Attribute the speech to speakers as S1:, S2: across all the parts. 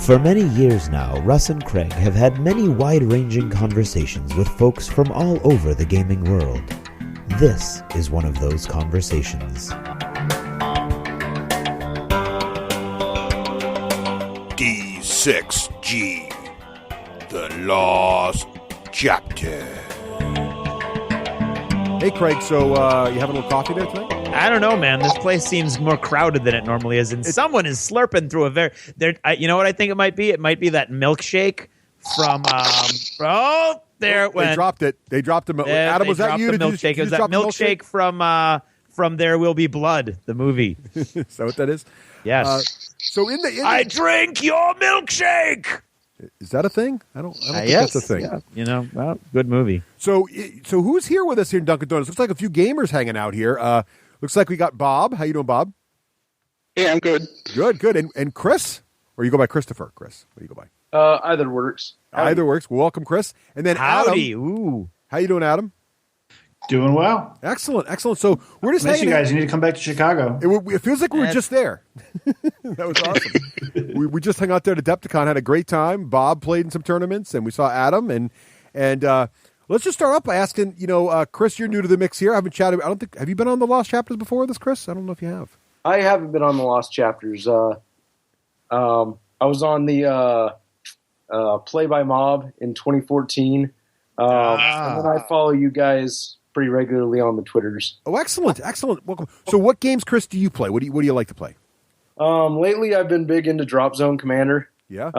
S1: For many years now, Russ and Craig have had many wide-ranging conversations with folks from all over the gaming world. This is one of those conversations.
S2: D6G, the Lost Chapter. Hey, Craig, so you having a little coffee there tonight?
S3: I don't know, man. This place seems more crowded than it normally is, and someone is slurping through a very. You know what I think it might be? It might be that milkshake from. There it went.
S2: They dropped it. They dropped the milk. Adam, was that you?
S3: The milkshake. It was that milkshake from There Will Be Blood, the movie.
S2: Is that what that is?
S3: Yes.
S2: So in the
S3: I drink your milkshake.
S2: Is that a thing? I don't think
S3: yes,
S2: that's a thing.
S3: Yeah. You know, well, good movie.
S2: So who's here with us here in Dunkin Donughts? Looks like a few gamers hanging out here. Looks like we got Bob. How you doing, Bob?
S4: Yeah, I'm good.
S2: Good. And Chris? Or you go by Christopher, Chris? What do you go by?
S4: Either works.
S2: Either works. Welcome, Chris. And then
S3: Howdy.
S2: Adam.
S3: Ooh.
S2: How you doing, Adam?
S5: Doing well.
S2: Excellent. So we're just
S5: Miss
S2: hanging
S5: you guys. You need to come back to Chicago.
S2: It feels like we were just there. That was awesome. we just hung out there at Adepticon, had a great time. Bob played in some tournaments, and we saw Adam. And let's just start off by asking, Chris, you're new to the mix here. I haven't chatted. Have you been on the Lost Chapters before this, Chris? I don't know if you have.
S4: I haven't been on the Lost Chapters. I was on the Play by Mob in 2014. And then I follow you guys pretty regularly on the Twitters.
S2: Oh, excellent. Welcome. So what games, Chris, do you play? What do you like to play?
S4: Lately, I've been big into Drop Zone Commander.
S2: Yeah.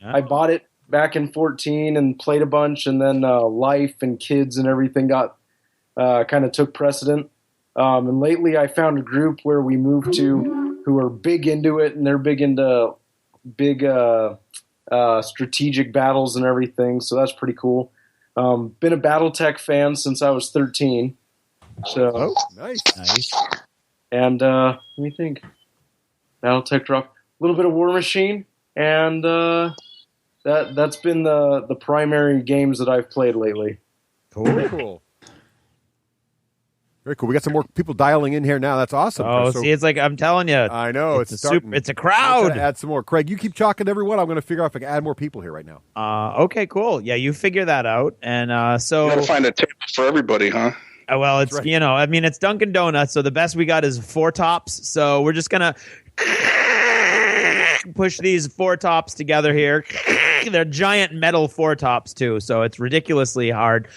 S4: I bought it back in 14 and played a bunch, and then Life and Kids and everything got kind of took precedent. And lately, I found a group where we moved to who are big into it, and they're big into big strategic battles and everything. So that's pretty cool. Been a BattleTech fan since I was 13. So
S2: nice.
S4: And let me think. BattleTech drop a little bit of War Machine, and that's been the primary games that I've played lately.
S2: Cool. Very cool. We got some more people dialing in here now. That's awesome.
S3: Oh, see, it's like I'm telling you.
S2: I know it's
S3: a crowd.
S2: Add some more. Craig, you keep chalking everyone. I'm going to figure out if I can add more people here right now.
S3: Okay, cool. Yeah, you figure that out, and so
S4: You gotta find a table for everybody, huh?
S3: Well, it's right. It's Dunkin Donuts, so the best we got is 4 tops. So we're just gonna push these 4 tops together here. They're giant metal 4 tops too, so it's ridiculously hard.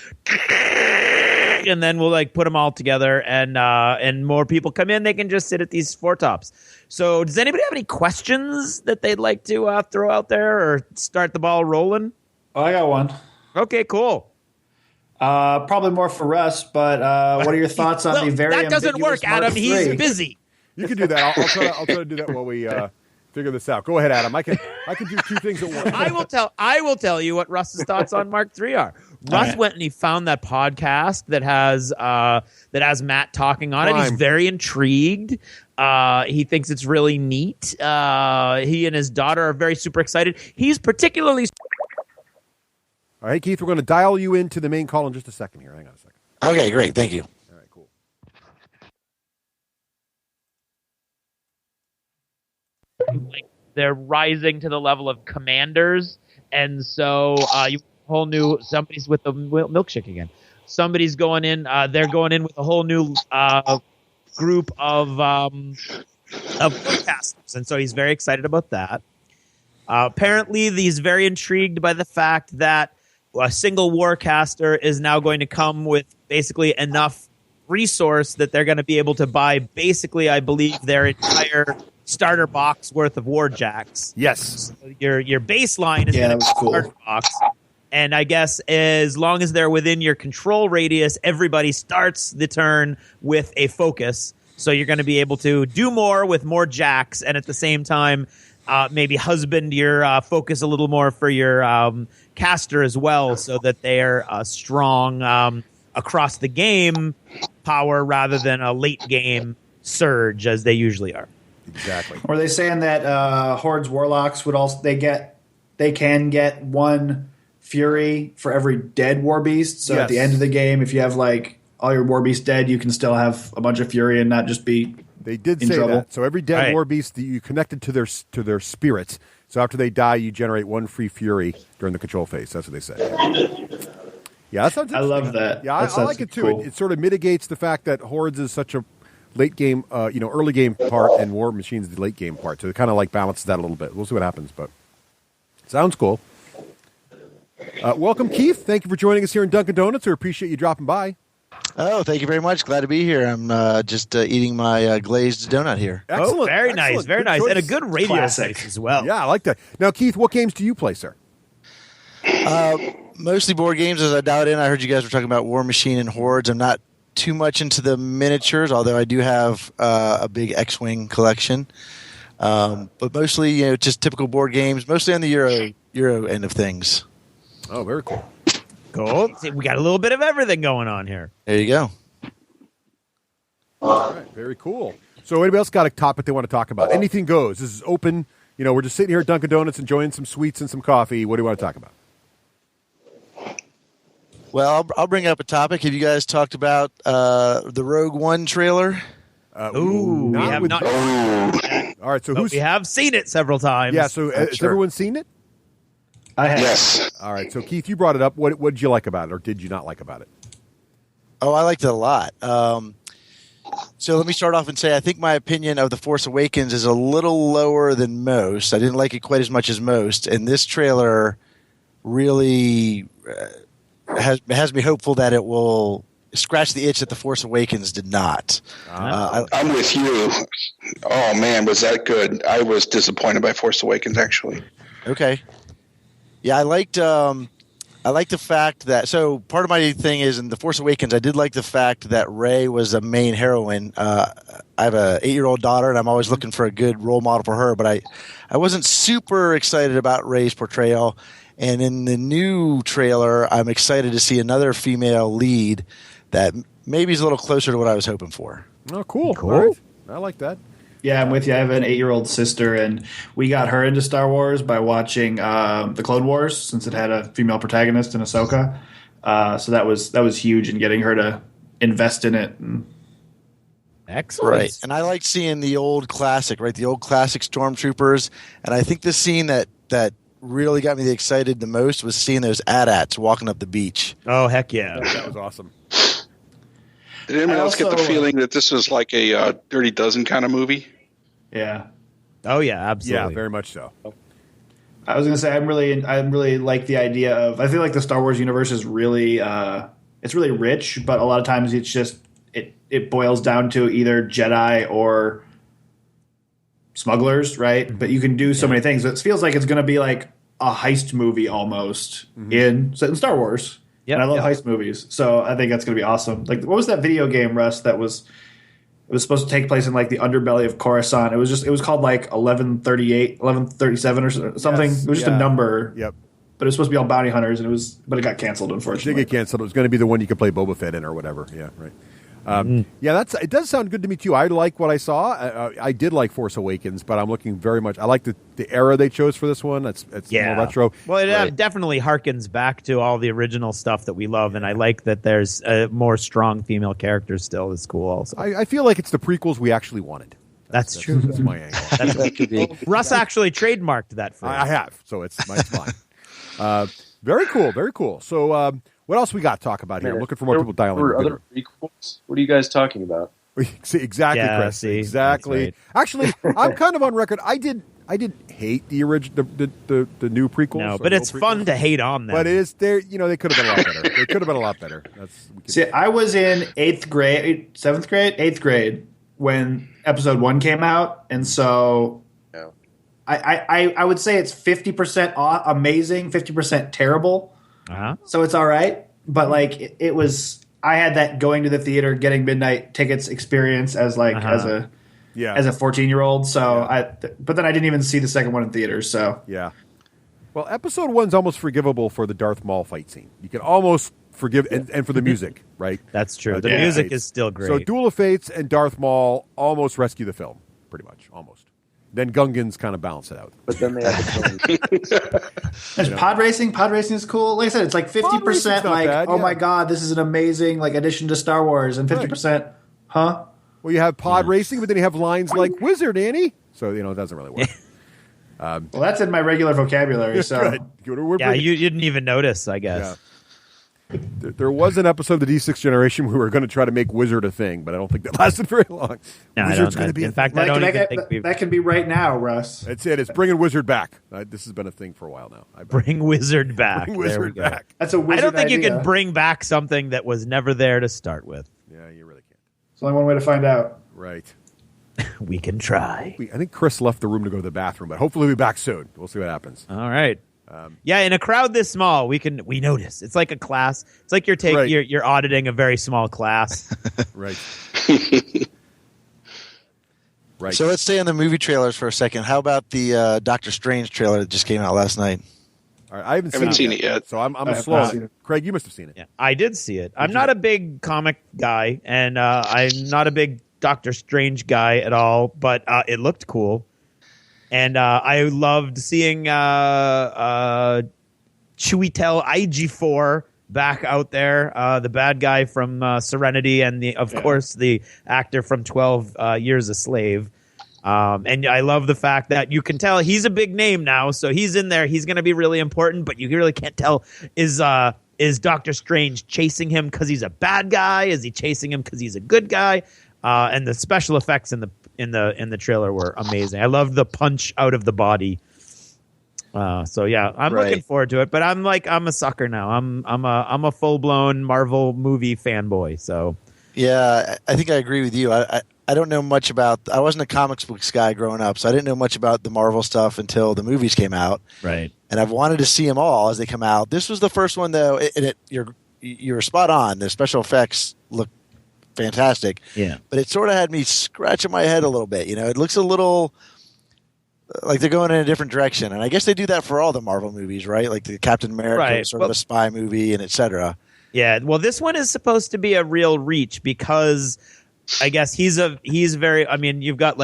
S3: And then we'll put them all together, and more people come in. They can just sit at these 4 tops. So, does anybody have any questions that they'd like to throw out there or start the ball rolling?
S5: Oh, I got one.
S3: Okay, cool.
S5: Probably more for Russ, but what are your thoughts on the very
S3: that doesn't work, Adam.
S5: Mark
S3: He's
S5: III?
S3: busy.
S2: You can do that. I'll try to do that while we figure this out. Go ahead, Adam. I can do 2 things at once.
S3: I will tell you what Russ's thoughts on Mark III are. Russ went and he found that podcast that has Matt talking on it. He's very intrigued. He thinks it's really neat. He and his daughter are very super excited. He's particularly.
S2: All right, Keith, we're going to dial you into the main call in just a second here. Hang on a second.
S6: Okay, great. Thank you.
S2: All right, cool.
S3: They're rising to the level of commanders, and so you whole new somebody's with the milkshake again. Somebody's going in. They're going in with a whole new group of forecasters, and so he's very excited about that. Apparently, he's very intrigued by the fact that a single warcaster is now going to come with basically enough resource that they're going to be able to buy basically, I believe, their entire starter box worth of warjacks.
S2: Yes.
S3: So your baseline is going to be a starter box. And I guess as long as they're within your control radius, everybody starts the turn with a focus. So you're going to be able to do more with more jacks, and at the same time, maybe husband your focus a little more for your caster as well, so that they are strong across the game power rather than a late game surge as they usually are.
S2: Exactly.
S5: Were they saying that Horde's Warlocks would also they can get 1 Fury for every dead War Beast? So at the end of the game, if you have all your War Beasts dead, you can still have a bunch of Fury and not just be
S2: They did
S5: in
S2: say
S5: trouble.
S2: that. So every dead War Beast that you connected to their spirits. So after they die, you generate 1 free fury during the control phase. That's what they say. Yeah, that sounds interesting.
S5: I love that.
S2: Yeah, I like it too.
S5: Cool.
S2: It sort of mitigates the fact that Hordes is such a late game, early game part, and War Machines the late game part. So it kind of like balances that a little bit. We'll see what happens, but sounds cool. Welcome, Keith. Thank you for joining us here in Dunkin' Donuts. We appreciate you dropping by.
S6: Oh, thank you very much. Glad to be here. I'm just eating my glazed donut here.
S2: Excellent.
S3: Oh, very
S2: Excellent.
S3: nice. Very
S2: Good
S3: nice.
S2: choice.
S3: And a good radio
S5: Classic.
S3: place as well.
S2: Yeah, I like that. Now, Keith, what games do you play, sir?
S6: Mostly board games, as I dialed in. I heard you guys were talking about War Machine and Hordes. I'm not too much into the miniatures, although I do have a big X-Wing collection. But mostly, just typical board games, mostly on the Euro end of things.
S2: Oh, very cool.
S3: Cool. See, we got a little bit of everything going on here.
S6: There you go.
S2: All right, very cool. So anybody else got a topic they want to talk about? Anything goes. This is open. We're just sitting here at Dunkin' Donuts enjoying some sweets and some coffee. What do you want to talk about?
S6: Well, I'll bring up a topic. Have you guys talked about the Rogue One trailer?
S3: Ooh, we have not.
S2: All right, so
S3: We have seen it several times.
S2: Yeah, so has everyone seen it?
S5: I have.
S7: Yes.
S2: All right, so Keith, you brought it up. What did you like about it, or did you not like about it?
S6: Oh, I liked it a lot. So let me start off and say I think my opinion of The Force Awakens is a little lower than most. I didn't like it quite as much as most, and this trailer really has me hopeful that it will scratch the itch that The Force Awakens did not.
S7: I'm with you. Oh, man, was that good. I was disappointed by Force Awakens, actually.
S6: Okay. Yeah, I liked the fact that – so part of my thing is in The Force Awakens, I did like the fact that Rey was a main heroine. I have an 8-year-old daughter, and I'm always looking for a good role model for her, but I wasn't super excited about Rey's portrayal. And in the new trailer, I'm excited to see another female lead that maybe is a little closer to what I was hoping for.
S2: Oh, cool.
S3: Cool.
S2: All right. I like that.
S5: Yeah, I'm with you. I have an 8-year-old sister, and we got her into Star Wars by watching the Clone Wars, since it had a female protagonist in Ahsoka. So that was huge in getting her to invest in it. And
S3: Excellent.
S6: Right. And I liked seeing the old classic stormtroopers. And I think the scene that really got me excited the most was seeing those AT-ATs walking up the beach.
S3: Oh, heck yeah.
S2: That was awesome.
S7: Did anyone else get the
S5: also,
S7: feeling that this was like a Dirty Dozen kind of movie?
S5: yeah.
S3: Oh, yeah, absolutely.
S2: Yeah, very much so.
S5: I was gonna say I'm really like the idea of, I feel like the Star Wars universe is really it's really rich, but a lot of times it's just it boils down to either Jedi or smugglers, right? But you can do so many things. It feels like it's gonna be like a heist movie almost set in Star Wars.
S3: Yep,
S5: And I love
S3: yep.
S5: heist movies, so I think that's gonna be awesome. Like, what was that video game, Russ? It was supposed to take place in like the underbelly of Coruscant. It was called like 1138, 1137 or something.
S2: Yes,
S5: It was just a number.
S2: Yep.
S5: But it was supposed to be all bounty hunters, and it got canceled,
S2: It
S5: unfortunately.
S2: did get canceled. It was going to be the one you could play Boba Fett in or whatever. Yeah, right. Yeah, it does sound good to me too. I like what I saw. I did like Force Awakens, but I'm looking very much. I like the era they chose for this one. It's more retro.
S3: Well, it definitely harkens back to all the original stuff that we love, and I like that there's more strong female characters still. It's cool also.
S2: I feel like it's the prequels we actually wanted.
S3: That's true.
S2: That's my angle.
S6: That could be.
S3: Russ actually trademarked that phrase.
S2: I have, so it's fine. Very cool, very cool. So, what else we got to talk about here? I'm looking for more people dialing
S4: There were
S2: in.
S4: other prequels? What are you guys talking about?
S2: See, exactly,
S3: Yeah,
S2: Chris.
S3: see,
S2: Exactly.
S3: that's
S2: Actually, I'm kind of on record. I didn't hate the original, the new prequels.
S3: No,
S2: or
S3: but
S2: the
S3: it's
S2: old
S3: fun
S2: prequels.
S3: to hate on them.
S2: But it is there. They could have been a lot better. They could have been a lot better.
S5: See, I was in 8th grade when episode 1 came out, and so
S7: Yeah.
S5: I would say it's 50% amazing, 50% terrible.
S3: Uh-huh.
S5: So it's all right, but like it was. I had that going to the theater, getting midnight tickets experience as like as a 14-year-old. So but then I didn't even see the second one in theaters. So
S2: Yeah. Well, episode 1's almost forgivable for the Darth Maul fight scene. You can almost forgive, and for the music, right?
S3: That's true. The
S2: Duel of
S3: music
S2: Fates.
S3: is still great.
S2: So Duel of Fates and Darth Maul almost rescue the film, pretty much, almost. Then Gungans kind of balance it out.
S4: But then they had the
S5: there's pod racing. Pod racing is cool. Like I said, it's like 50%
S2: not
S5: like,
S2: bad,
S5: oh
S2: yeah.
S5: my god, this is an amazing like addition to Star Wars, and 50%, huh?
S2: Well, you have pod racing, but then you have lines like Wizard, Annie. So, it doesn't really work.
S5: I also,
S2: Very cool.
S5: I also,
S2: Very cool.
S5: Well, that's in my regular vocabulary. So
S3: you didn't even notice, I guess.
S2: Yeah. There was an episode of the D6 Generation we were going to try to make Wizard a thing, but I don't think that lasted very long.
S3: No,
S2: Wizard's going to be
S3: in fact, I don't even think
S5: that can be right now, Russ.
S2: That's it. It's bringing Wizard back. This has been a thing for a while now.
S3: Bring Wizard back.
S2: Bring Wizard back.
S5: That's a Wizard
S3: I don't think
S5: idea.
S3: you can bring back something that was never there to start with.
S2: Yeah, you really can't.
S5: There's only one way to find out.
S2: Right.
S3: We can try.
S2: I think Chris left the room to go to the bathroom, but hopefully we'll be back soon. We'll see what happens.
S3: All right. In a crowd this small, we notice. It's like a class. It's like you're auditing a very small class.
S2: Right.
S6: Right. So let's stay on the movie trailers for a second. How about the Doctor Strange trailer that just came out last night?
S2: All right, I haven't seen it yet, so I'm slow. Craig, you must have seen it.
S3: Yeah, I did see it. I'm not a big comic guy, and I'm not a big Doctor Strange guy at all, but it looked cool. And I loved seeing Chiwetel Ejiofor back out there, the bad guy from Serenity, and of course the actor from 12 Years a Slave. And I love the fact that you can tell he's a big name now, so he's in there. He's going to be really important, but you really can't tell is Doctor Strange chasing him because he's a bad guy? Is he chasing him because he's a good guy? And the special effects in the trailer were amazing. I loved the punch out of the body. So yeah, I'm looking forward to it. But I'm a sucker now. I'm a full blown Marvel movie fanboy. So
S6: yeah, I think I agree with you. I don't know much about. I wasn't a comics books guy growing up, so I didn't know much about the Marvel stuff until the movies came out.
S3: Right.
S6: And I've wanted to see them all as they come out. This was the first one though. You're spot on. The special effects look fantastic.
S3: Yeah.
S6: But it sort of had me scratching my head a little bit. You know, it looks a little like they're going in a different direction. And I guess they do that for all the Marvel movies, right? Like the Captain America was sort of a spy movie and et cetera.
S3: Yeah. Well, this one is supposed to be a real reach because I guess he's very, I mean, you've got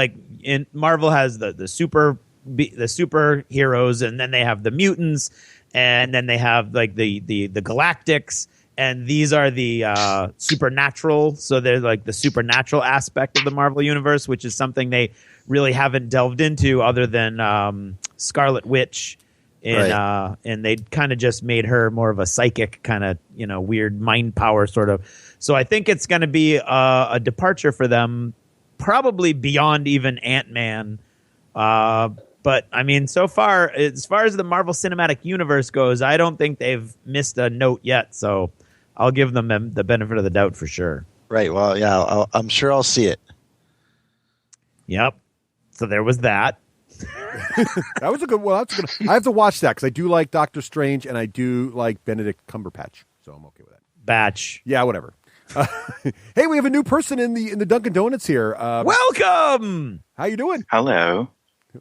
S3: Marvel has the superheroes, and then they have the mutants, and then they have like the Galactics. And these are the supernatural. So they're like the supernatural aspect of the Marvel universe, which is something they really haven't delved into other than Scarlet Witch. And they kind of just made her more of a psychic kind of, weird mind power sort of. So I think it's going to be a departure for them, probably beyond even Ant-Man. But I mean, so far as the Marvel Cinematic Universe goes, I don't think they've missed a note yet. So I'll give them the benefit of the doubt for sure.
S6: Right. Well, yeah, I'm sure I'll see it.
S3: Yep. So there was that.
S2: That was a good. Well, that's a good. I have to watch that because I do like Doctor Strange and I do like Benedict Cumberbatch, so I'm okay with that.
S3: Batch.
S2: Yeah, whatever. Hey, we have a new person in the Dunkin Donuts here.
S3: Welcome.
S2: How you doing?
S8: Hello.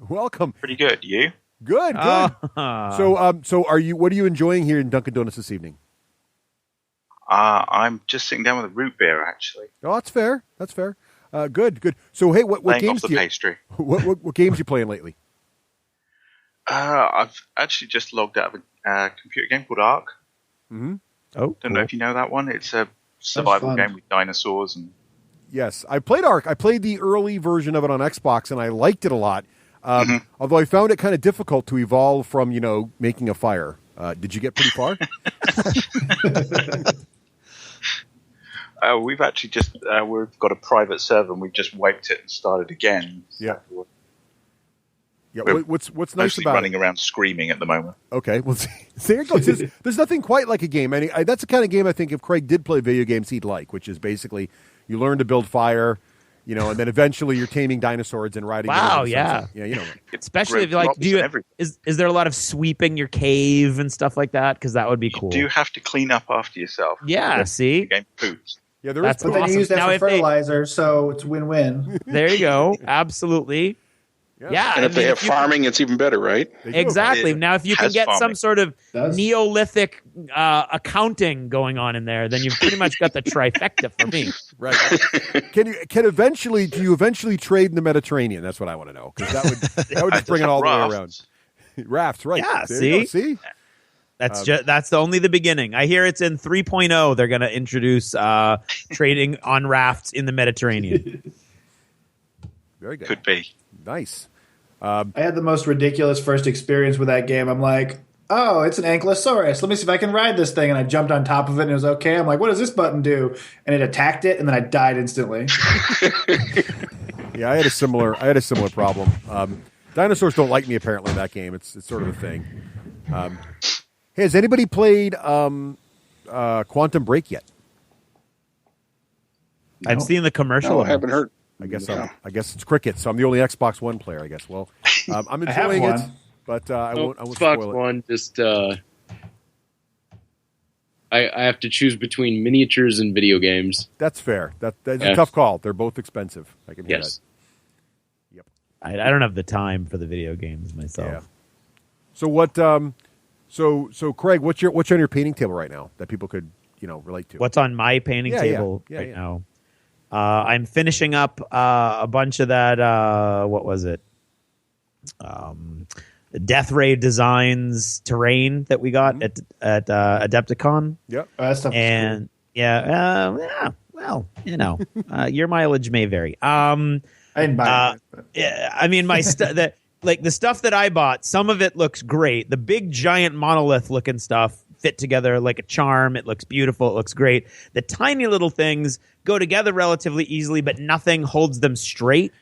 S2: Welcome.
S8: Pretty good. You?
S2: Good. So are you? What are you enjoying here in Dunkin Donuts this evening?
S8: I'm just sitting down with a root beer, actually.
S2: Oh, that's fair. That's fair. Good. So, hey, what games
S8: off the pastry.
S2: What games you playing lately?
S8: I've actually just logged out of a computer game called Ark.
S2: Mm-hmm.
S8: Oh, don't know if you know that one. It's a survival game with dinosaurs and.
S2: Yes, I played Ark. I played the early version of it on Xbox, and I liked it a lot. Although I found it kind of difficult to evolve from, making a fire. Did you get pretty far?
S8: We've actually just we've got a private server and we've just wiped it and started again.
S2: Yeah. Yeah.
S8: We're
S2: what's nice about
S8: running around screaming at the moment.
S2: Okay. Well, there it goes. There's nothing quite like a game. That's the kind of game I think if Craig did play video games, he'd like, which is basically you learn to build fire, and then eventually you're taming dinosaurs and riding.
S3: Wow. Yeah.
S2: Yeah.
S3: Especially if is there a lot of sweeping your cave and stuff like that? Because that would be cool.
S8: You do have to clean up after yourself.
S3: Yeah. See.
S8: The game poops.
S2: Yeah, there
S3: is.
S5: But then you use that for fertilizer, so it's win-win.
S3: There you go. Absolutely. Yeah.
S7: And if they have farming, it's even better, right?
S3: Exactly. Now, if you can get some sort of Neolithic accounting going on in there, then you've pretty much got the trifecta for me.
S2: Right. Do you eventually trade in the Mediterranean? That's what I want to know. Because that would just bring it all the way around. Rafts, right.
S3: Yeah,
S2: see?
S3: That's only the beginning. I hear it's in 3.0. They're going to introduce trading on rafts in the Mediterranean.
S2: Very good.
S8: Could be.
S2: Nice.
S5: I had the most ridiculous first experience with that game. I'm like, oh, it's an ankylosaurus. Let me see if I can ride this thing. And I jumped on top of it and it was okay. I'm like, what does this button do? And it attacked it, and then I died instantly.
S2: Yeah, I had a similar problem. Dinosaurs don't like me apparently in that game. It's sort of a thing. Hey, has anybody played Quantum Break yet?
S3: No. I've seen the commercial.
S7: No, I haven't heard.
S2: I guess it's cricket, so I'm the only Xbox One player. I guess. Well, I'm enjoying it, but I won't
S9: Xbox
S2: spoil it.
S9: One just. I have to choose between miniatures and video games.
S2: That's fair. That's a tough call. They're both expensive. I can hear that. Yep.
S3: I don't have the time for the video games myself.
S2: Yeah. So what? So Craig, what's on your painting table right now that people could relate to?
S3: What's on my painting table right now? I'm finishing up a bunch of that. What was it? Death Ray Designs terrain that we got at Adepticon.
S2: Yep.
S5: That stuff
S3: and your mileage may vary.
S5: I didn't buy it.
S3: Yeah, I mean, my stuff like the stuff that I bought, some of it looks great. The big giant monolith looking stuff fit together like a charm. It looks beautiful. It looks great. The tiny little things go together relatively easily, but nothing holds them straight.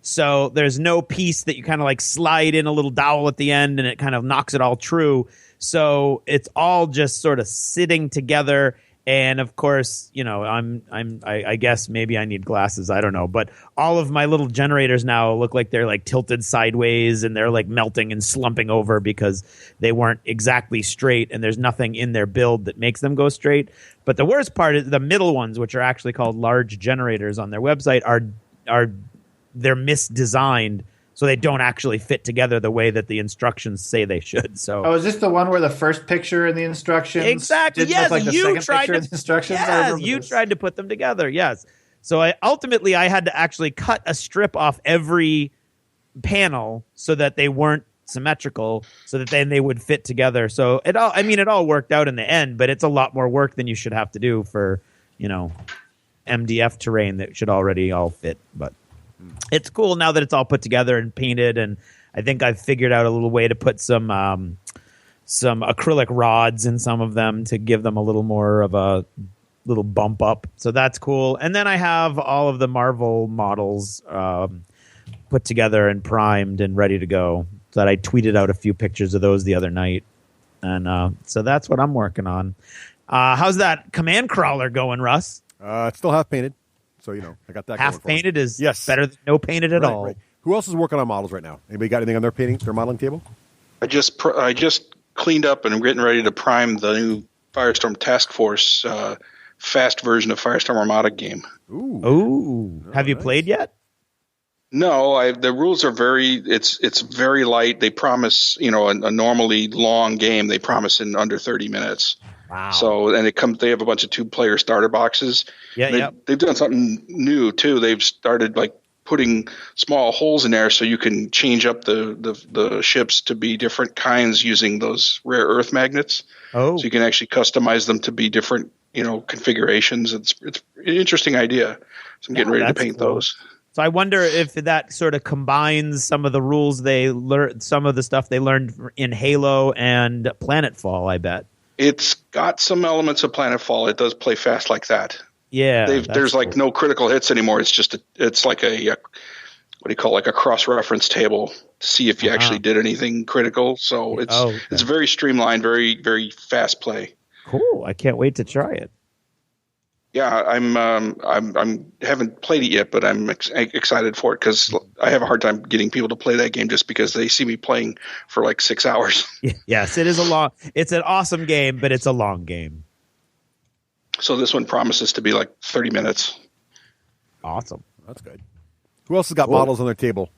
S3: So there's no piece that you kind of like slide in a little dowel at the end and it kind of knocks it all true. So it's all just sort of sitting together. And of course, I guess maybe I need glasses. I don't know. But all of my little generators now look like they're like tilted sideways and they're like melting and slumping over because they weren't exactly straight. And there's nothing in their build that makes them go straight. But the worst part is the middle ones, which are actually called large generators on their website, they're misdesigned. So they don't actually fit together the way that the instructions say they should. So,
S5: is this the one where the first picture in the instructions
S3: exactly?
S5: didn't
S3: Yes,
S5: look like the
S3: you
S5: second
S3: tried
S5: picture
S3: to.
S5: in the instructions.
S3: Yes, you tried to put them together. Yes. So I had to actually cut a strip off every panel so that they weren't symmetrical, so that then they would fit together. So it all worked out in the end, but it's a lot more work than you should have to do for MDF terrain that should already all fit, but. It's cool now that it's all put together and painted, and I think I've figured out a little way to put some acrylic rods in some of them to give them a little more of a little bump up. So that's cool. And then I have all of the Marvel models put together and primed and ready to go. So that I tweeted out a few pictures of those the other night, and so that's what I'm working on. How's that command crawler going, Russ?
S2: It's still half painted. So, I got that.
S3: Half painted is better than no painted at all. Right.
S2: Who else is working on models right now? Anybody got anything on their modeling table?
S7: I just cleaned up and I'm getting ready to prime the new Firestorm Task Force fast version of Firestorm Armada game.
S3: Ooh. Have you played yet?
S7: No, the rules are it's very light. They promise, a normally long game, they promise in under 30 minutes.
S3: Wow.
S7: So, and they have a bunch of 2-player starter boxes.
S3: Yeah,
S7: They've done something new too. They've started like putting small holes in there so you can change up the ships to be different kinds using those rare earth magnets.
S3: Oh.
S7: So you can actually customize them to be different, configurations. It's an interesting idea. So I'm getting ready to paint those.
S3: So I wonder if that sort of combines some of the rules they learned, some of the stuff they learned in Halo and Planetfall, I bet.
S7: It's got some elements of Planetfall. It does play fast like that.
S3: Yeah.
S7: There's like no critical hits anymore. It's just it's like a like a cross-reference table to see if you actually did anything critical. So it's very streamlined, very, very fast play.
S3: Cool. I can't wait to try it.
S7: Yeah, I'm haven't played it yet, but I'm excited for it because I have a hard time getting people to play that game just because they see me playing for like 6 hours.
S3: Yes, it's an awesome game, but it's a long game.
S7: So this one promises to be like 30 minutes.
S3: Awesome.
S2: That's good. Who else has got models on their table?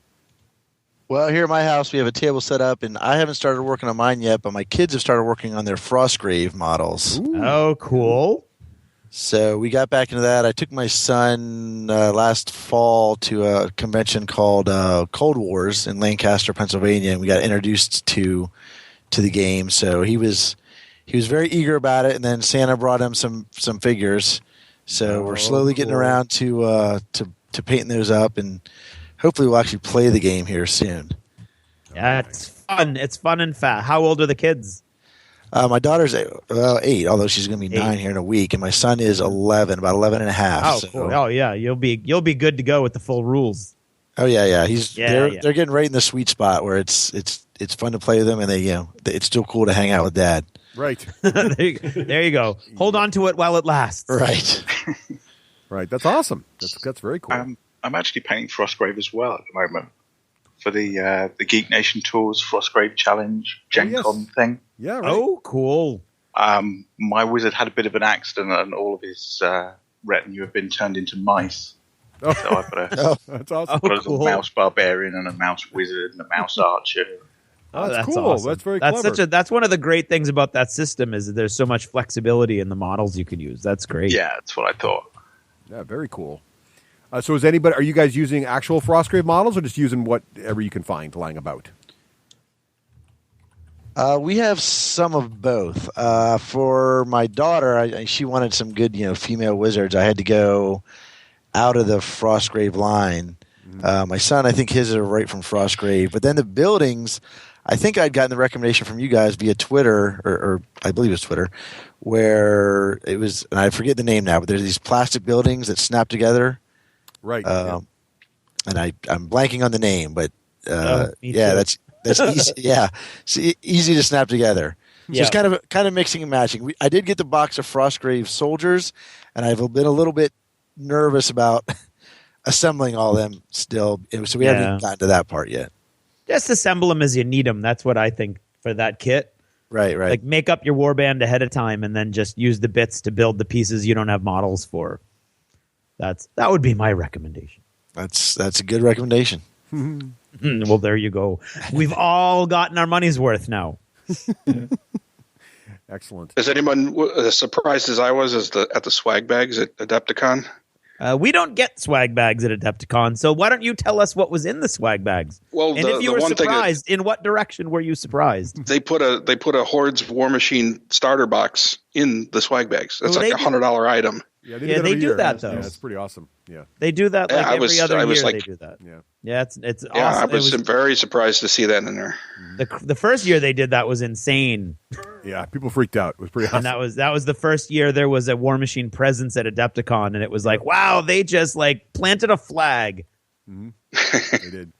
S6: Well, here at my house, we have a table set up, and I haven't started working on mine yet, but my kids have started working on their Frostgrave models.
S3: Ooh. Oh, cool.
S6: So we got back into that. I took my son last fall to a convention called Cold Wars in Lancaster, Pennsylvania, and we got introduced to the game. So he was very eager about it, and then Santa brought him some figures. So we're slowly getting around to painting those up, and hopefully we'll actually play the game here soon.
S3: Yeah, it's fun. It's fun and fat. How old are the kids?
S6: My daughter's 8, although she's going to be 9 here in a week, and my son is 11, about 11 and a half.
S3: Oh, cool. Oh, yeah. You'll be good to go with the full rules.
S6: Oh yeah. They're getting right in the sweet spot where it's fun to play with them, and it's still cool to hang out with Dad.
S2: Right.
S3: there you go. Hold on to it while it lasts.
S6: Right.
S2: Right. That's awesome. That's very cool.
S8: I'm actually painting Frostgrave as well at the moment for the Geek Nation Tours Frostgrave Challenge Gen Con thing.
S2: Yeah. Right.
S3: Oh, cool.
S8: My wizard had a bit of an accident, and all of his retinue have been turned into mice.
S2: Oh.
S8: So I've got
S2: that's awesome.
S8: a mouse barbarian and a mouse wizard and a mouse archer.
S2: Oh, that's cool.
S3: Awesome.
S2: That's very clever.
S3: That's one of the great things about that system is that there's so much flexibility in the models you can use. That's great.
S8: Yeah, that's what I thought.
S2: Yeah, very cool. So are you guys using actual Frostgrave models or just using whatever you can find lying about?
S6: We have some of both. For my daughter, she wanted some good, female wizards. I had to go out of the Frostgrave line. My son, I think his are right from Frostgrave. But then the buildings, I think I'd gotten the recommendation from you guys via Twitter, or I believe it was Twitter, where it was, and I forget the name now, but there's these plastic buildings that snap together. Right. And I'm blanking on the name, but that's easy. Yeah, it's easy to snap together. So it's kind of mixing and matching. I did get the box of Frostgrave soldiers, and I've been a little bit nervous about assembling all of them still. So we haven't even gotten to that part yet.
S3: Just assemble them as you need them. That's what I think for that kit.
S6: Right.
S3: Like make up your warband ahead of time, and then just use the bits to build the pieces you don't have models for. That would be my recommendation.
S6: That's a good recommendation.
S3: Well, there you go. We've all gotten our money's worth now.
S2: Excellent.
S7: Is anyone as surprised as I was at the swag bags at Adepticon?
S3: We don't get swag bags at Adepticon, so why don't you tell us what was in the swag bags?
S7: Well,
S3: and if you were surprised, in what direction were you surprised?
S7: They put a Hordes War Machine starter box in the swag bags. That's like $100 item.
S2: Yeah,
S3: they do that though.
S2: Yeah, it's pretty awesome. Yeah,
S3: they do that like every other year. They do that. Yeah, it's awesome.
S7: Yeah, I was very surprised to see that in there.
S3: The first year they did that was insane.
S2: Yeah, people freaked out. It was pretty awesome.
S3: And that was the first year there was a War Machine presence at Adepticon, and it was like, wow, they just like planted a flag.
S2: Mm-hmm. They did.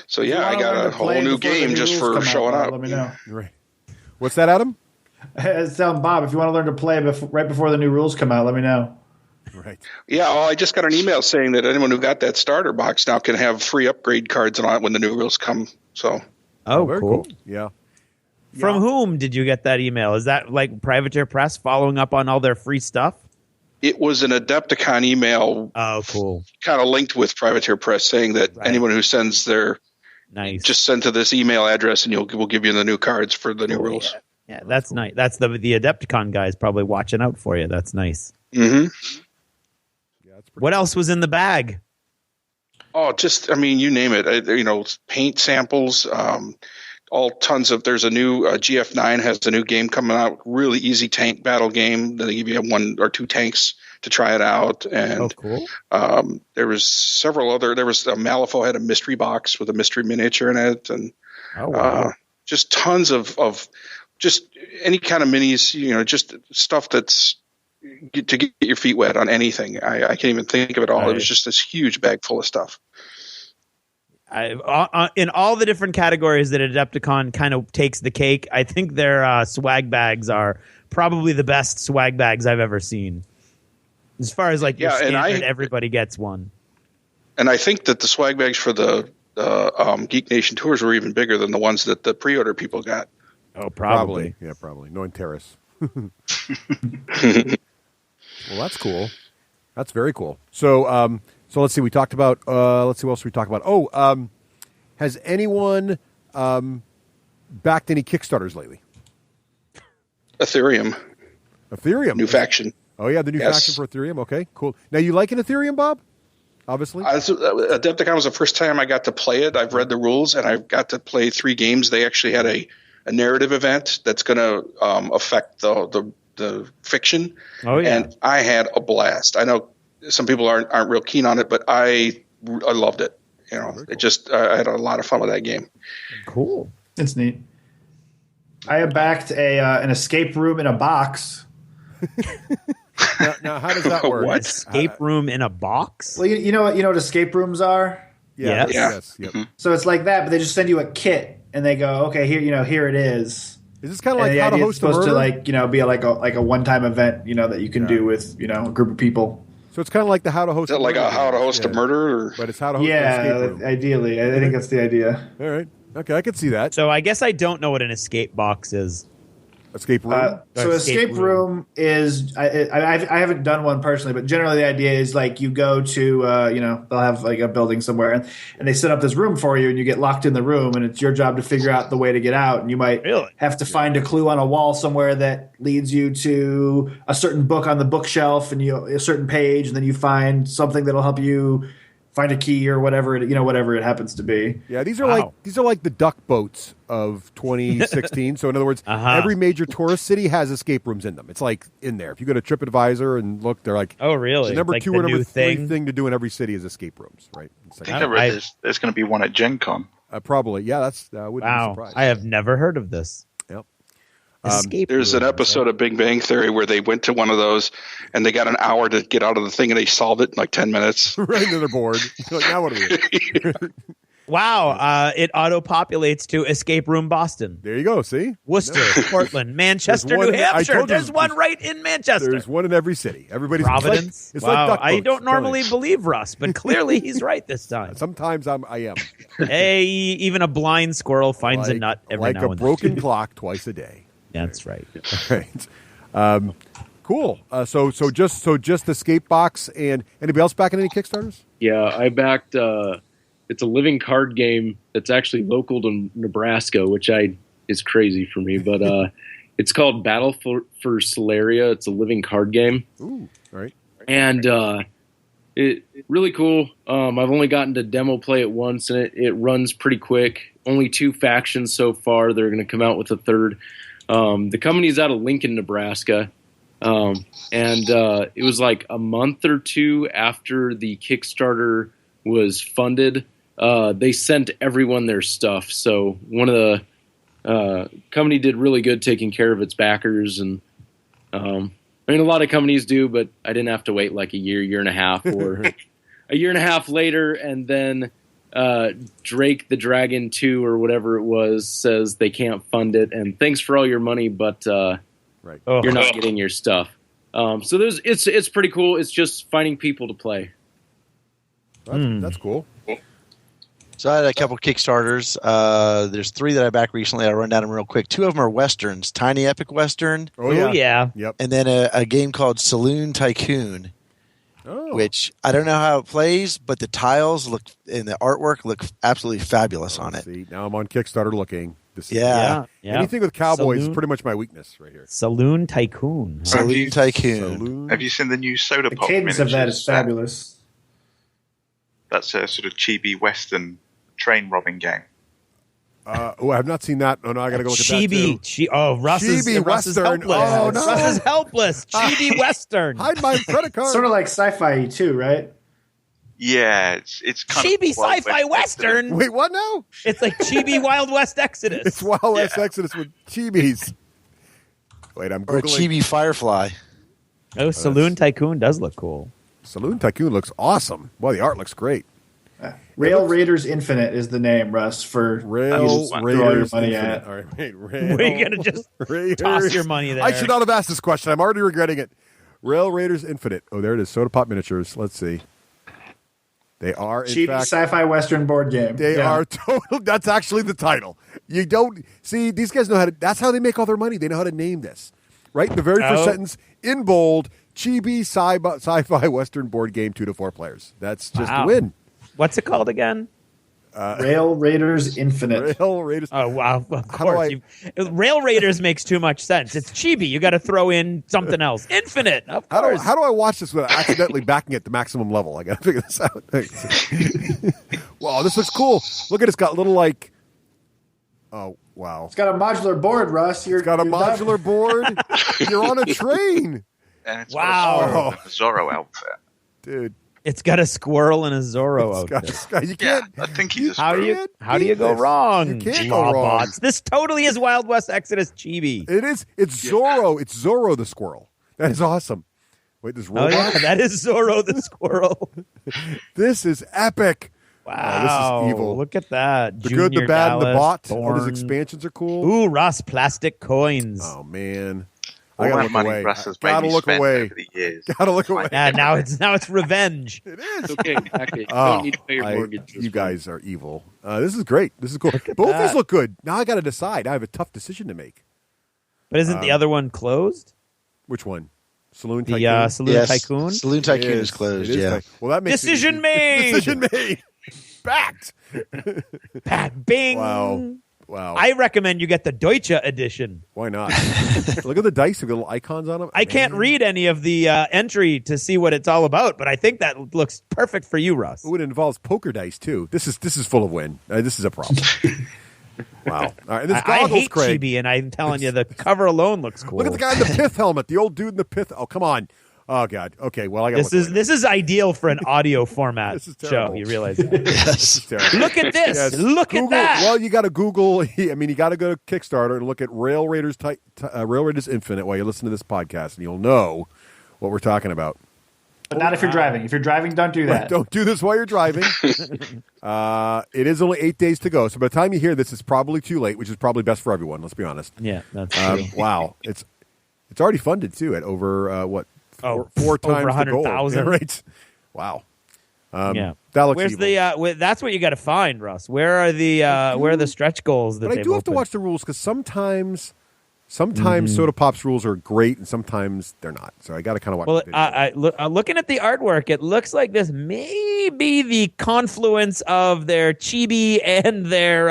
S7: So yeah, I got a whole new game just for showing up.
S5: Let me know.
S2: Right. What's that, Adam?
S5: Tell Bob, if you want to learn to play right before the new rules come out, let me know.
S2: Right.
S7: Yeah, I just got an email saying that anyone who got that starter box now can have free upgrade cards on it when the new rules come. So.
S3: Oh,
S2: very cool. Yeah.
S3: From whom did you get that email? Is that like Privateer Press following up on all their free stuff?
S7: It was an Adepticon email.
S3: Oh, cool.
S7: Kind of linked with Privateer Press saying that anyone who sends just send to this email address and we'll give you the new cards for the new rules.
S3: Yeah, that's nice. That's the Adepticon guys probably watching out for you. That's nice.
S7: Mm-hmm.
S2: Yeah,
S3: what else was in the bag?
S7: Oh, you name it. Paint samples, all tons of. There's a new GF9 has a new game coming out. Really easy tank battle game. They give you 1 or 2 tanks to try it out. And
S3: cool.
S7: There was several other. There was Malifaux had a mystery box with a mystery miniature in it, and just tons of just any kind of minis. Just stuff that's to get your feet wet on anything. I can't even think of it all. Right. It was just this huge bag full of stuff.
S3: In all the different categories that Adepticon kind of takes the cake, I think their swag bags are probably the best swag bags I've ever seen. As far as like your standard, everybody gets one.
S7: And I think that the swag bags for the Geek Nation tours were even bigger than the ones that the pre-order people got.
S3: Oh, probably.
S2: Yeah, probably. Knowing Terrace. Well, that's cool. That's very cool. So let's see. We talked about. Let's see what else we talked about. Oh, has anyone backed any Kickstarters lately?
S7: Ethereum. New faction.
S2: Oh yeah, the new faction for Ethereum. Okay, cool. Now you like an Ethereum, Bob? Obviously.
S7: Adepticon was the first time I got to play it. I've read the rules and I've got to play 3 games. They actually had a narrative event that's going to affect the fiction.
S3: Oh yeah,
S7: and I had a blast. I know some people aren't real keen on it, but I loved it. You know,
S2: Cool.
S7: it just I had a lot of fun with that game.
S3: Cool.
S5: It's neat. I have backed an escape room in a box.
S2: Now, how does that work?
S7: What?
S3: Escape room in a box?
S5: Well, you know what escape rooms are?
S3: Yes.
S2: Yes. Yep.
S7: Mm-hmm.
S5: So it's like that, but they just send you a kit and they go, okay, here it is.
S2: Is this kind of
S5: And
S2: like
S5: the
S2: how to
S5: idea is
S2: host a
S5: supposed
S2: murder?
S5: to be like a one-time event, that you can do with a group of people.
S2: So it's kind of like the how to host.
S7: Is it like
S2: murder
S7: how to
S2: game.
S7: host a murder? Or?
S2: But it's how to host an escape room.
S5: Ideally, I think that's the idea.
S2: All right. Okay, I can see that.
S3: So I guess I don't know what an escape box is.
S2: Escape room.
S5: So escape room is I haven't done one personally, but generally the idea is like you go to they'll have like a building somewhere and they set up this room for you and you get locked in the room and it's your job to figure out the way to get out, and you might have to find a clue on a wall somewhere that leads you to a certain book on the bookshelf and a certain page, and then you find something that'll help you find a key or whatever it happens to be.
S2: Yeah, these are like the duck boats of 2016. So in other words, every major tourist city has escape rooms in them. It's like in there. If you go to TripAdvisor and look, they're like,
S3: oh really?
S2: The number
S3: like
S2: 2
S3: the
S2: or number
S3: new
S2: 3 thing to do in every city is escape rooms, right? It's like,
S8: I think there's going to be one at Gen Con.
S2: probably, yeah. That's wouldn't be surprised.
S3: I have never heard of this.
S2: Yep.
S3: Escape
S7: There's
S3: room,
S7: an episode of Big Bang Theory where they went to one of those and they got an hour to get out of the thing and they solved it in like 10 minutes.
S2: Right into their board. Like, now what do we do?
S3: Wow, it auto-populates to Escape Room Boston.
S2: There you go, see?
S3: Worcester, Portland, Manchester,
S2: There's one-
S3: New
S2: I
S3: Hampshire.
S2: told you
S3: There's one right in Manchester.
S2: There's one in every city. Everybody's
S3: Providence.
S2: It's
S3: Wow,
S2: like duck
S3: I
S2: boats,
S3: don't
S2: I'm
S3: normally
S2: telling you.
S3: believe Russ, but clearly he's right this time.
S2: Sometimes I am.
S3: Hey, even a blind squirrel finds a nut every
S2: like
S3: now
S2: a
S3: and
S2: broken
S3: then.
S2: clock twice a day.
S3: That's right.
S2: Right. Cool. So just Escape Box, and anybody else backing any Kickstarters?
S9: Yeah, I backed. It's a living card game that's actually local to Nebraska, which is crazy for me. But it's called Battle for Solaria. It's a living card game.
S2: Ooh, all right.
S9: And it really cool. I've only gotten to demo play it once, and it runs pretty quick. Only 2 factions so far. They're going to come out with a third. The company's out of Lincoln, Nebraska. And it was like a month or 2 after the Kickstarter was funded. They sent everyone their stuff. So one of the company did really good taking care of its backers. And a lot of companies do, but I didn't have to wait like a year and a half, or a year and a half later. And then Drake the Dragon 2 or whatever it was says they can't fund it. And thanks for all your money, but you're not getting your stuff. So it's pretty cool. It's just finding people to play.
S2: That's cool.
S6: So I had a couple Kickstarters. There's 3 that I backed recently. I'll run down them real quick. 2 of them are Westerns. Tiny Epic Western.
S2: Oh, yeah.
S3: Yeah.
S2: Yep.
S6: And then a game called Saloon Tycoon, which I don't know how it plays, but the tiles look and the artwork look absolutely fabulous on it.
S2: See, now I'm on Kickstarter looking.
S3: Yeah.
S2: Anything with cowboys is
S3: Saloon-
S2: pretty much my weakness right here.
S3: Saloon Tycoon.
S6: Saloon Tycoon.
S8: Have you seen the new Soda
S5: The
S8: Pop
S5: cadence of that
S8: miniatures?
S5: is fabulous.
S8: That's a sort of chibi Western train robbing game.
S2: I have not seen that. Oh, no, I got to go look at that, too.
S3: Chibi. Russ is
S2: Western.
S3: helpless.
S2: Oh, no.
S3: Russ is helpless. Chibi Western.
S2: Hide my credit card.
S5: Sort of like sci-fi too, right?
S8: Yeah, it's kind
S3: Chibi
S8: of Wild
S3: Sci-Fi
S8: West
S3: Western.
S2: Wait, what now?
S3: It's like Chibi Wild West Exodus.
S2: It's Wild West Exodus with chibis. Wait, I'm
S6: Or a
S2: Googling.
S6: Chibi Firefly.
S3: Oh, Saloon Tycoon does look cool.
S2: Saloon Tycoon looks awesome. Well, the art looks great.
S5: Rail Raiders Infinite is the name, Russ, for
S2: Rail
S5: throw all your
S2: Raiders
S5: money
S2: Infinite.
S5: at.
S2: All right, wait, Rail
S3: We're going to just
S2: Raiders.
S3: toss your money there.
S2: I should not have asked this question. I'm already regretting it. Rail Raiders Infinite. Oh, there it is. Soda Pop Miniatures. Let's see. They are, in
S5: Cheap
S2: fact,
S5: sci-fi Western board game.
S2: they are total. That's actually the title. You don't see these guys know how to. That's how they make all their money. They know how to name this, right? The very first sentence in bold: chibi sci-fi Western board game, 2 to 4 players. That's just a win.
S3: What's it called again?
S5: Rail Raiders Infinite.
S2: Rail Raiders.
S3: Oh, wow. Of
S2: How do
S3: course. Rail Raiders makes too much sense. It's chibi. You got to throw in something else. Infinite. Of course.
S2: How do I watch this without accidentally backing it to maximum level? I got to figure this out. Wow, this looks cool. Look at it. It's got little like. Oh wow!
S5: It's got a modular board, Russ.
S2: It's got a modular board. You're on a train,
S8: And it's
S3: Wow.
S8: got a Zorro outfit.
S2: dude.
S3: It's got a squirrel and a Zorro outfit.
S2: You can't.
S8: I think he's a
S3: How do you go wrong?
S2: You can't go wrong.
S3: Bots. This totally is Wild West Exodus chibi.
S2: It is. It's Zorro. It's Zorro the squirrel. That is awesome. Wait, this robot?
S3: Oh, yeah, that is Zorro the squirrel.
S2: This is epic.
S3: Wow.
S2: This is evil.
S3: Look at that.
S2: The
S3: Junior
S2: good, the bad, and the
S3: Dallas,
S2: bot.
S3: Thorn.
S2: All his expansions are cool.
S3: Ooh, Ross plastic coins.
S2: Oh, man.
S8: All
S2: I gotta
S8: that
S2: look
S8: money
S2: away.
S8: Russ has
S2: Gotta
S8: maybe
S2: look
S8: spent
S2: away.
S8: over the years.
S2: Gotta look away.
S3: Now it's revenge.
S2: It is.
S9: Okay, exactly. You don't need to pay your mortgage.
S2: You guys are evil. This is great. This is cool. Both these look good. Now I got to decide. I have a tough decision to make.
S3: But isn't the other one closed?
S2: Which one? Saloon Tycoon?
S3: The Saloon Tycoon?
S6: Saloon Tycoon is closed, yeah.
S2: Well, that makes
S3: Decision made.
S2: Decision made. Backed.
S3: Bing.
S2: Wow.
S3: I recommend you get the Deutsche edition.
S2: Why not? Look at the dice with little icons on them.
S3: I can't read any of the entry to see what it's all about, but I think that looks perfect for you, Russ.
S2: Ooh, it involves poker dice too. This is full of win. This is a problem. Wow. All right. This
S3: I
S2: goggles,
S3: hate
S2: Craig.
S3: chibi, and I'm telling you, the cover alone looks cool.
S2: Look at the guy in the pith helmet. The old dude in the pith. Oh, come on. Oh God. Okay. Well, I got
S3: this is ideal for an audio format
S2: This is
S3: show.
S2: terrible.
S3: You realize that?
S6: Yes.
S3: Look at this.
S2: Yes.
S3: Look
S2: Google,
S3: at that.
S2: Well, you got to Google. I mean, you got to go to Kickstarter and look at Rail Raiders Infinite while you listen to this podcast, and you'll know what we're talking about.
S5: But not if you're driving. If you're driving, don't do that.
S2: Don't do this while you're driving. It is only 8 days to go, so by the time you hear this, it's probably too late, which is probably best for everyone. Let's be honest.
S3: Yeah, that's true.
S2: Wow, it's already funded too at over what? Four times
S3: over
S2: the goal.
S3: 100,000.
S2: Yeah, right. Wow.
S3: Yeah.
S2: That looks
S3: Where's
S2: evil.
S3: the? That's what you got to find, Russ. Where are the stretch goals that
S2: But I
S3: they've
S2: do have to
S3: opened?
S2: watch the rules because sometimes Soda Pop's rules are great and sometimes they're not. So I got to kind of watch.
S3: Well,
S2: the video.
S3: looking at the artwork, it looks like this may be the confluence of their chibi and their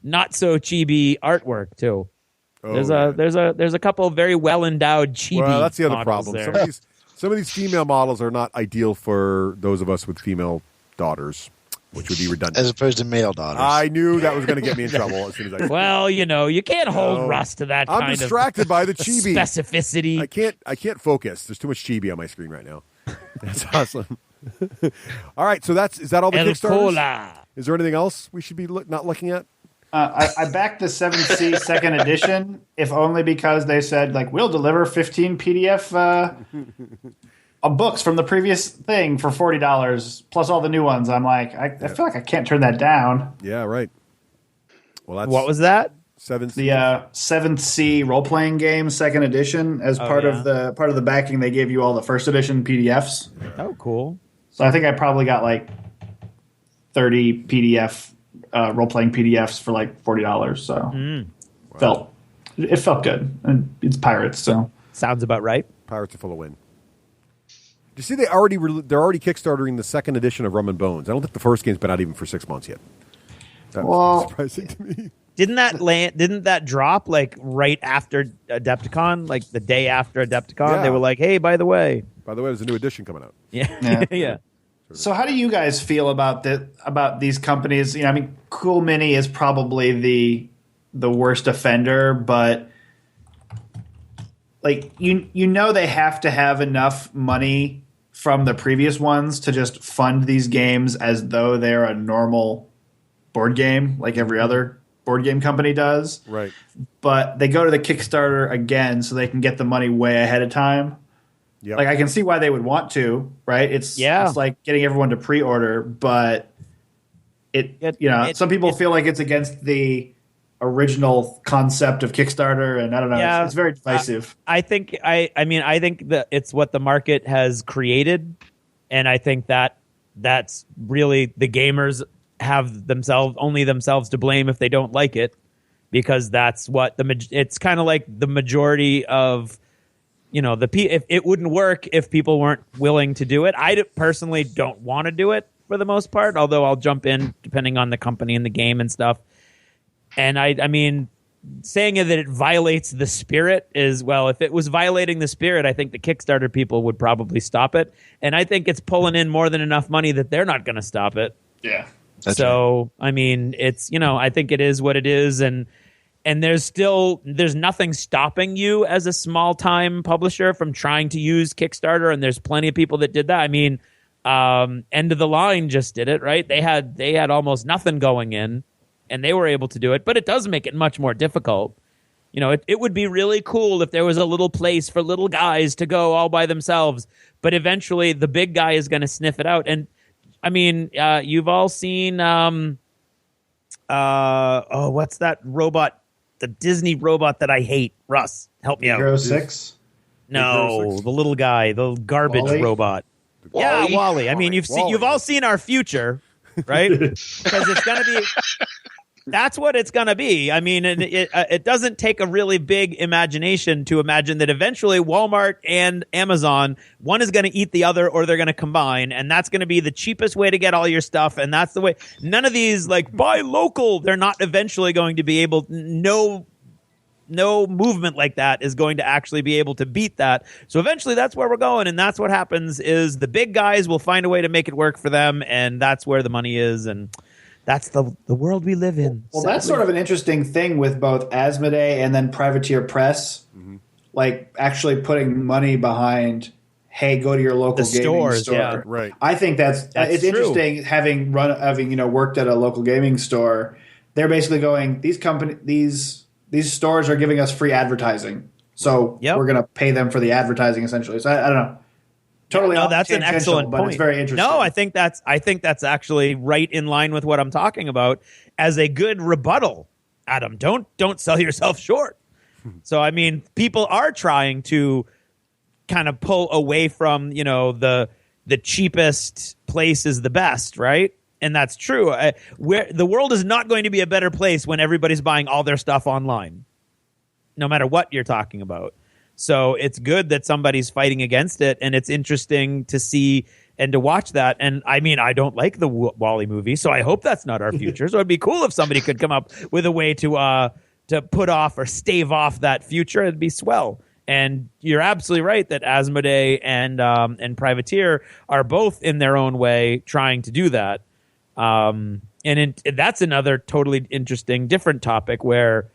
S3: not so chibi artwork too. There's a couple of very well endowed chibi.
S2: Well, that's the other problem.
S3: There.
S2: Some of these female models are not ideal for those of us with female daughters, which would be redundant.
S6: As opposed to male daughters.
S2: I knew that was going to get me in trouble as soon as I.
S3: Well, you can't hold Russ to that
S2: I'm
S3: kind
S2: distracted by the
S3: of
S2: chibi
S3: specificity.
S2: I can't focus. There's too much chibi on my screen right now. That's awesome. All right, so is that all the
S3: El
S2: Kickstarters?
S3: Cola.
S2: Is there anything else we should be not looking at?
S5: I backed the 7C second edition, if only because they said, like, we'll deliver 15 PDF books from the previous thing for $40, plus all the new ones. I'm like, I feel like I can't turn that down.
S2: Yeah, right. Well,
S3: What was that?
S2: 7C.
S5: The 7C role-playing game second edition, as part of the backing, they gave you all the first edition PDFs.
S3: Oh, cool.
S5: So I think I probably got like 30 PDF role-playing PDFs for like $40. So it felt good, and it's pirates. So
S3: sounds about right.
S2: Pirates are full of wind. Do you see they're already Kickstartering the second edition of Rum and Bones? I don't think the first game's been out even for 6 months yet. That was surprising to me.
S3: Didn't that drop like right after Adepticon, like the day after Adepticon?
S2: Yeah.
S3: They were like, "Hey, by the way,
S2: there's a new edition coming out."
S3: Yeah, yeah.
S5: So how do you guys feel about these companies? I mean, Cool Mini is probably the worst offender, but like they have to have enough money from the previous ones to just fund these games as though they're a normal board game, like every other board game company does.
S2: Right.
S5: But they go to the Kickstarter again so they can get the money way ahead of time.
S2: Yep.
S5: Like I can see why they would want to, right? It's like getting everyone to pre-order, but some people feel like it's against the original concept of Kickstarter, and I don't know. It's very divisive.
S3: I think that it's what the market has created, and I think that's really the gamers have themselves to blame if they don't like it, because that's what it's kind of like the majority of. If it wouldn't work if people weren't willing to do it. I personally don't want to do it for the most part, although I'll jump in depending on the company and the game and stuff. And I mean, saying that it violates the spirit is, well, if it was violating the spirit, I think the Kickstarter people would probably stop it. And I think it's pulling in more than enough money that they're not going to stop it.
S5: Yeah.
S6: That's
S3: right. I mean, it's, I think it is what it is. And there's nothing stopping you as a small time publisher from trying to use Kickstarter. And there's plenty of people that did that. I mean, End of the Line just did it, right? They had almost nothing going in, and they were able to do it. But it does make it much more difficult. You know, it would be really cool if there was a little place for little guys to go all by themselves. But eventually, the big guy is going to sniff it out. And I mean, you've all seen what's that robot? The Disney robot that I hate. Russ, help me out.
S5: Hero 6?
S3: No, the little guy, the garbage
S5: Wall-E?
S3: robot. Yeah, Wall-E. I mean, you've all seen our future, right? Because it's going to be. That's what it's going to be. I mean, it doesn't take a really big imagination to imagine that eventually Walmart and Amazon, one is going to eat the other, or they're going to combine, and that's going to be the cheapest way to get all your stuff. And that's the way. None of these like buy local. They're not eventually going to be able. No movement like that is going to actually be able to beat that. So eventually, that's where we're going, and that's what happens. Is the big guys will find a way to make it work for them, and that's where the money is. And that's the world we live in.
S5: Well, that's sort of an interesting thing with both Asmodee and then Privateer Press, like actually putting money behind, hey, go to your local gaming
S3: stores,
S5: store.
S3: yeah.
S2: Right.
S5: I think it's
S3: true.
S5: interesting having worked at a local gaming store. They're basically going, these stores are giving us free advertising, so we're going to pay them for the advertising essentially. So I don't know. Totally.
S3: No, that's an excellent point.
S5: It's very interesting.
S3: No, I think that's actually right in line with what I'm talking about as a good rebuttal. Adam, don't sell yourself short. So I mean, people are trying to kind of pull away from, you know, the cheapest place is the best, right? And that's true. Where the world is not going to be a better place when everybody's buying all their stuff online, no matter what you're talking about. So it's good that somebody's fighting against it, and it's interesting to see and to watch that. And I mean, I don't like the Wall-E movie, so I hope that's not our future. So it'd be cool if somebody could come up with a way to put off or stave off that future. It'd be swell. And you're absolutely right that Asmodee and Privateer are both in their own way trying to do that. That's another totally interesting, different topic where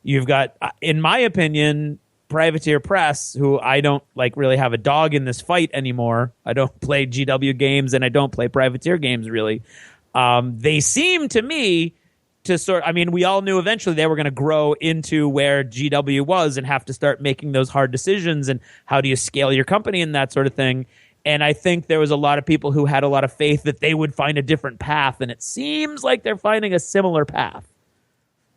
S3: you've got, in my opinion, Privateer Press, who I don't like really have a dog in this fight anymore. I don't play GW games and I don't play Privateer games really. They seem to me to I mean, we all knew eventually they were going to grow into where GW was and have to start making those hard decisions and how do you scale your company and that sort of thing. And I think there was a lot of people who had a lot of faith that they would find a different path, and it seems like they're finding a similar path.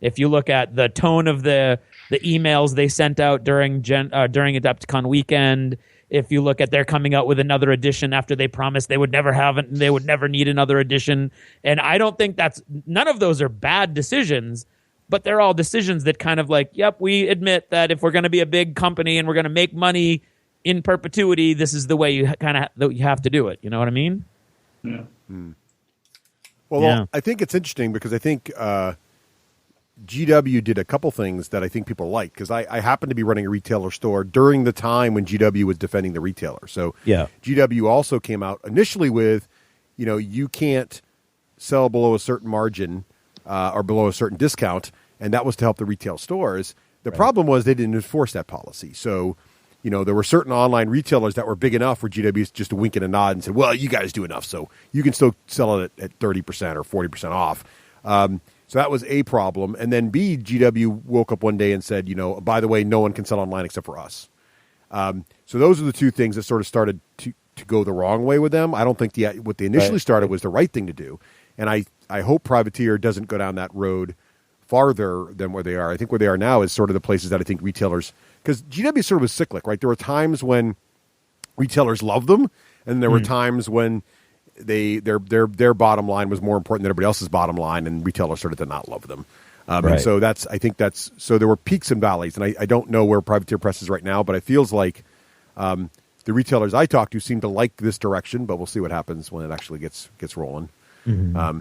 S3: If you look at the tone of the emails they sent out during Adepticon weekend, if you look at they're coming out with another edition after they promised they would never have it and they would never need another edition. And I don't think none of those are bad decisions, but they're all decisions that kind of like, yep, we admit that if we're going to be a big company and we're going to make money in perpetuity, this is the way you you have to do it. You know what I mean?
S5: Yeah.
S2: Well, I think it's interesting because I think GW did a couple things that I think people like, because I happened to be running a retailer store during the time when GW was defending the retailer. So GW also came out initially with, you can't sell below a certain margin or below a certain discount, and that was to help the retail stores. The problem was they didn't enforce that policy. So, there were certain online retailers that were big enough where GW just a wink and a nod and said, well, you guys do enough, so you can still sell it at 30% or 40% off. So that was a problem. And then B, GW woke up one day and said, by the way, no one can sell online except for us. So those are the two things that sort of started to go the wrong way with them. I don't think what they initially started was the right thing to do. And I hope Privateer doesn't go down that road farther than where they are. I think where they are now is sort of the places that I think retailers, because GW sort of was cyclic, right? There were times when retailers loved them, and there were times when their bottom line was more important than everybody else's bottom line, and retailers sort of did not love them. And so so there were peaks and valleys, and I don't know where Privateer Press is right now, but it feels like the retailers I talk to seem to like this direction, but we'll see what happens when it actually gets rolling. Mm-hmm.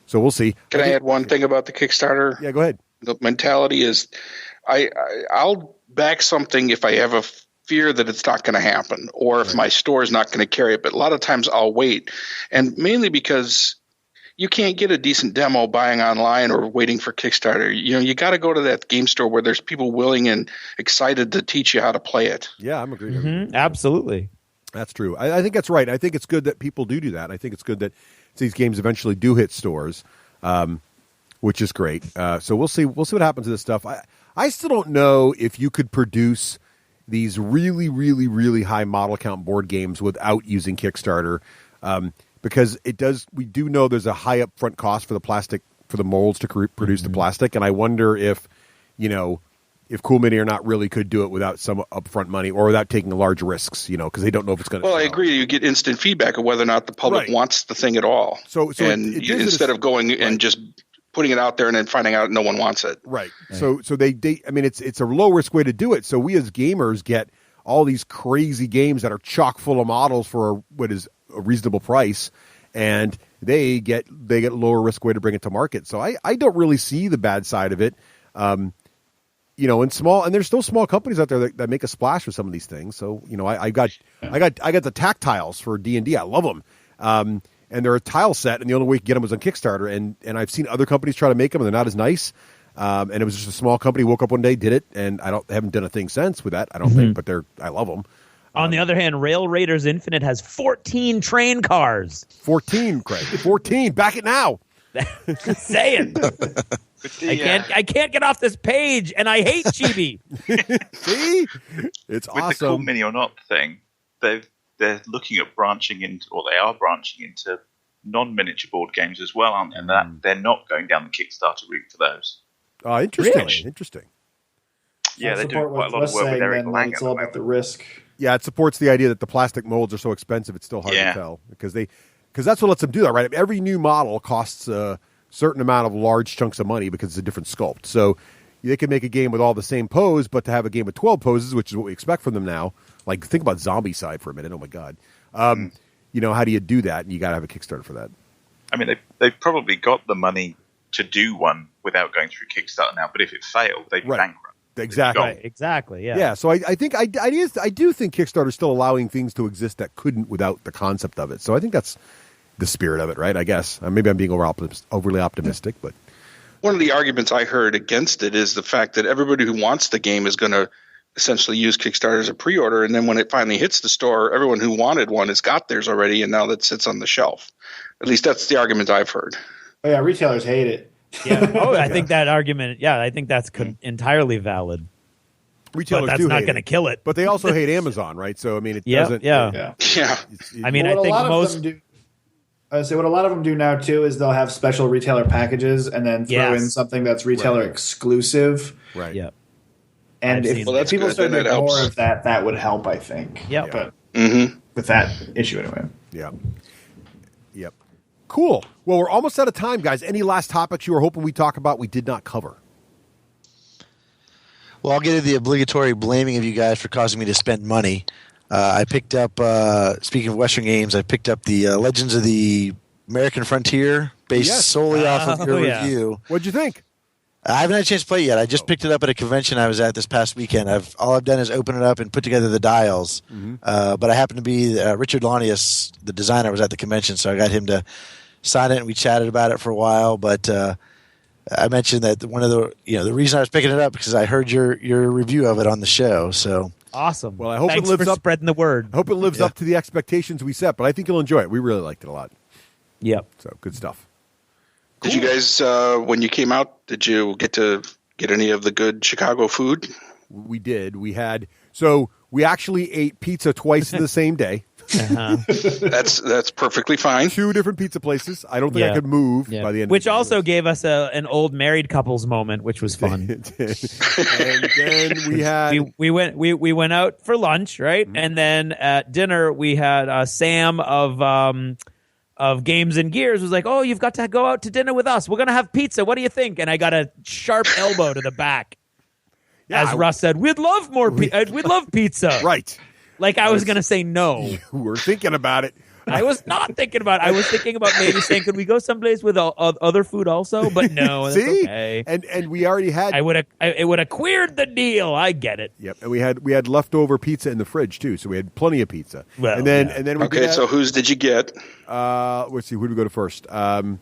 S2: So we'll see.
S7: Can I add one thing about the Kickstarter?
S2: Yeah, go ahead.
S7: The mentality is I'll back something if I have a fear that it's not going to happen, or if my store is not going to carry it. But a lot of times I'll wait, and mainly because you can't get a decent demo buying online or waiting for Kickstarter. You got to go to that game store where there's people willing and excited to teach you how to play it.
S2: Yeah, I'm agreeing.
S3: Absolutely.
S2: That's true. I think that's right. I think it's good that people do that. I think it's good that these games eventually do hit stores, which is great. So we'll see. We'll see what happens to this stuff. I still don't know if you could produce these really, really, really high model count board games without using Kickstarter, because it does. We do know there's a high upfront cost for the plastic, for the molds to produce the plastic, and I wonder if Cool Mini or Not really could do it without some upfront money or without taking large risks, because they don't know if it's going to.
S7: Well, I agree. You get instant feedback of whether or not the public wants the thing at all. So instead of going and just putting it out there and then finding out no one wants it.
S2: Right. So they I mean, it's a low risk way to do it. So we as gamers get all these crazy games that are chock full of models for what is a reasonable price, and they get a lower risk way to bring it to market. So I don't really see the bad side of it. And there's still small companies out there that make a splash with some of these things. So, I got the tactiles for D&D. I love them. And they're a tile set, and the only way you can get them was on Kickstarter. And I've seen other companies try to make them, and they're not as nice. And it was just a small company woke up one day, did it, and haven't done a thing since with that. I don't think, but I love them.
S3: On the other hand, Rail Raiders Infinite has 14 train cars.
S2: 14, Craig. 14. Back it now.
S3: Just saying. I can't get off this page, and I hate Chibi.
S2: See? It's
S8: with
S2: awesome.
S8: The Cool Mini or Not thing, they're looking at branching into, or they are branching into non-miniature board games as well, aren't they? And that they're not going down the Kickstarter route for those.
S2: Interesting.
S3: Really?
S2: Interesting.
S8: Yeah, they're doing quite a lot of work with Eric Lang.
S5: It's all about the risk.
S2: Yeah, it supports the idea that the plastic molds are so expensive, it's still hard to tell. Because that's what lets them do that, right? Every new model costs a certain amount of large chunks of money because it's a different sculpt. So they can make a game with all the same pose, but to have a game with 12 poses, which is what we expect from them now, like think about Zombie Side for a minute. Oh, my God. How do you do that? And you got to have a Kickstarter for that.
S8: I mean, they've probably got the money to do one without going through Kickstarter now, but if it failed, they'd be bankrupt.
S2: Exactly.
S3: Right, exactly. Yeah.
S2: Yeah. So I do think Kickstarter is still allowing things to exist that couldn't without the concept of it. So I think that's the spirit of it, right? I guess. Maybe I'm being overly optimistic, but
S7: one of the arguments I heard against it is the fact that everybody who wants the game is going to essentially use Kickstarter as a pre-order, and then when it finally hits the store, everyone who wanted one has got theirs already, and now that sits on the shelf. At least that's the argument I've heard.
S5: Oh yeah, retailers hate it.
S3: Yeah. Oh, I think that argument. Yeah, I think that's entirely valid.
S2: Retailers
S3: but that's not going to kill it.
S2: But they also hate Amazon, right? So I mean, it doesn't.
S3: Yeah. I mean, I think most.
S5: I say what a lot of them do now too is they'll have special retailer packages and then throw in something that's retailer exclusive.
S2: Right.
S3: Yeah.
S5: And if people start doing more of that, that would help, I think.
S3: Yeah.
S5: But with that issue anyway.
S2: Yeah. Yep. Cool. Well, we're almost out of time, guys. Any last topics you were hoping we talk about we did not cover?
S6: Well, I'll get into the obligatory blaming of you guys for causing me to spend money. I picked up, speaking of Western games, I picked up the Legends of the American Frontier based solely off of your review.
S2: What'd you think?
S6: I haven't had a chance to play it yet. I just picked it up at a convention I was at this past weekend. All I've done is open it up and put together the dials. But I happened to be Richard Lanius, the designer, was at the convention, so I got him to sign it, and we chatted about it for a while. But I mentioned that one of the reason I was picking it up because I heard your review of it on the show. So
S3: awesome.
S2: Well, I hope
S3: Thanks
S2: it lives
S3: for
S2: up,
S3: spreading the word.
S2: I hope it lives up to the expectations we set. But I think you'll enjoy it. We really liked it a lot.
S3: Yep.
S2: So good stuff.
S7: Did you guys, when you came out, did you get to get any of the good Chicago food?
S2: We did. We actually ate pizza twice in the same day.
S7: That's perfectly fine.
S2: 2 different pizza places. I don't think I could move by the end.
S3: Which
S2: of the
S3: also gave us an old married couples moment, which was fun.
S2: And then we had
S3: we went out for lunch, right? And then at dinner we had Sam of Games and Gears was like, "Oh, you've got to go out to dinner with us. We're gonna have pizza. What do you think?" And I got a sharp elbow to the back. As Russ said, we'd love more. We'd love pizza.
S2: Right.
S3: Like I was gonna say no.
S2: You were thinking about it.
S3: I was not thinking about it. I was thinking about maybe saying, "Could we go someplace with other food also?" But no, that's
S2: See?
S3: okay.
S2: And we already had.
S3: It would have queered the deal. I get it.
S2: Yep. And we had leftover pizza in the fridge too, so we had plenty of pizza.
S3: Well,
S2: and then we
S7: okay. So whose did you get?
S2: Let's see. Who did we go to first?
S5: Went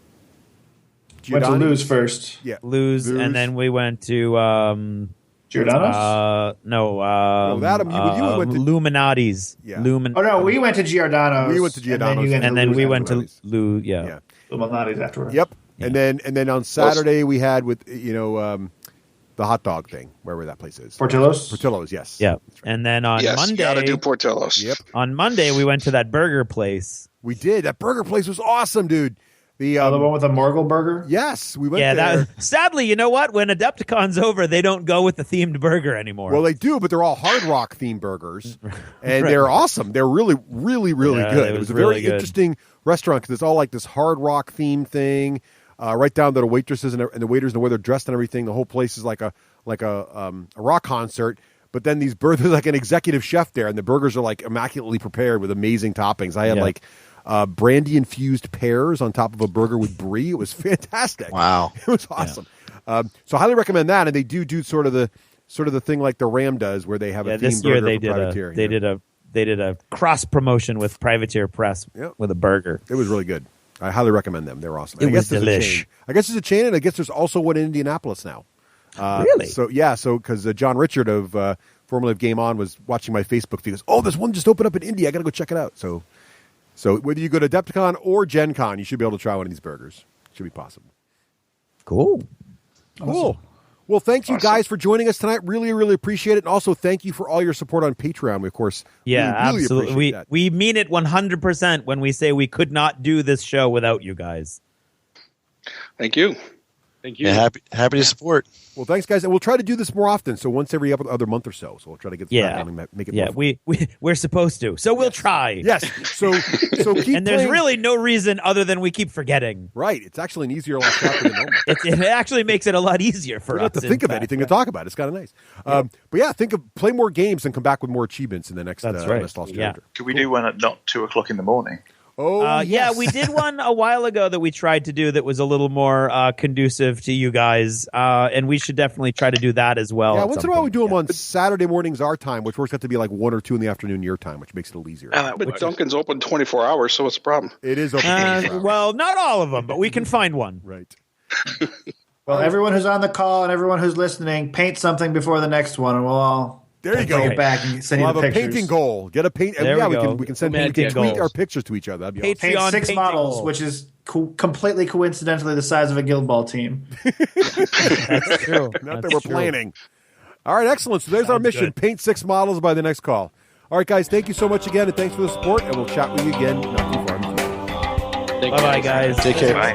S5: to Lou's first.
S2: Yeah,
S3: Lou's, and then we went to
S5: Giordano's?
S3: No,
S2: that you went to
S3: Illuminati's.
S2: Yeah.
S5: Oh no, we went to Giordano's.
S2: We went to Giordano's,
S3: and then we went to
S5: Illuminati's afterwards.
S2: Yep. Yeah. And then on Saturday we had with the hot dog thing, wherever that place is. Portillo's, yes.
S3: Yeah. Right. And then on Monday,
S7: gotta do Portillo's.
S2: Yep.
S3: On Monday we went to that burger place.
S2: We did. That burger place was awesome, dude. The
S5: one with the Morgul burger?
S2: Yes, we went there.
S3: Sadly, you know what? When Adepticon's over, they don't go with the themed burger anymore.
S2: Well, they do, but they're all Hard Rock themed burgers, and they're awesome. They're really, really, really good. It was a very interesting restaurant because it's all like this Hard Rock themed thing, right down to the waitresses and the waiters and the way they're dressed and everything. The whole place is like a rock concert. But then there's like an executive chef there, and the burgers are like immaculately prepared with amazing toppings. I had brandy infused pears on top of a burger with brie. It was fantastic.
S6: Wow,
S2: it was awesome. Yeah. So I highly recommend that. And they do sort of the thing like the Ram does, where they have a themed burger for Privateer.
S3: They did a cross promotion with Privateer Press with a burger.
S2: It was really good. I highly recommend them. They're awesome.
S3: It was delish.
S2: I guess there's a chain, and I guess there's also one in Indianapolis now.
S3: Really?
S2: So because John Richard of formerly of Game On was watching my Facebook feed. He goes, "Oh, there's one just opened up in Indy. I got to go check it out." So whether you go to Adepticon or Gen Con, you should be able to try one of these burgers. It should be possible.
S3: Cool.
S2: Awesome. Well, thank you guys for joining us tonight. Really, really appreciate it. And also, thank you for all your support on Patreon. We, of course, really
S3: absolutely.
S2: appreciate that.
S3: We mean it 100% when we say we could not do this show without you guys.
S7: Thank you.
S8: Thank you.
S6: Yeah, happy to support.
S2: Well, thanks, guys, and we'll try to do this more often. So once every other month or so. So we'll try to get and make it.
S3: Yeah,
S2: more fun.
S3: we're supposed to. So we'll try.
S2: Yes. So keep.
S3: And there's really no reason other than we keep forgetting.
S2: Right. It's actually an easier last chapter than normal.
S3: It actually makes it a lot easier for us.
S2: We don't have to think of anything to talk about. It's kind of nice. But play more games and come back with more achievements in the next.
S3: That's right.
S2: Chapter.
S8: Could we do one at not 2:00 in the morning?
S2: Oh, yes.
S3: Yeah, we did one a while ago that we tried to do that was a little more conducive to you guys, and we should definitely try to do that as well.
S2: Yeah, once in a while we do them on Saturday mornings our time, which works out to be like 1 or 2 in the afternoon your time, which makes it a little easier.
S7: But Dunkin's open 24 hours, so what's the problem?
S2: It is open 24 hours.
S3: Well, not all of them, but we can find one.
S2: Right.
S5: Well, everyone who's on the call and everyone who's listening, paint something before the next one, and we'll all...
S2: There you go.
S5: Bring it back and send you the pictures.
S2: Have a painting goal. Get a paint. We can send. We can tweet our pictures to each other. That'd be awesome.
S5: Paint 6 models, which is completely coincidentally the size of a guild ball team.
S3: That's true.
S2: Not that we're planning. All right, excellent. So there's our mission: good. Paint 6 models by the next call. All right, guys. Thank you so much again, and thanks for the support. And we'll chat with you again not too far in the future.
S3: Bye, guys.
S6: Take care.
S8: Bye.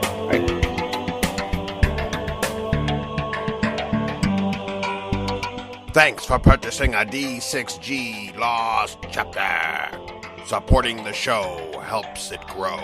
S10: Thanks for purchasing a D6G Lost Chapter. Supporting the show helps it grow.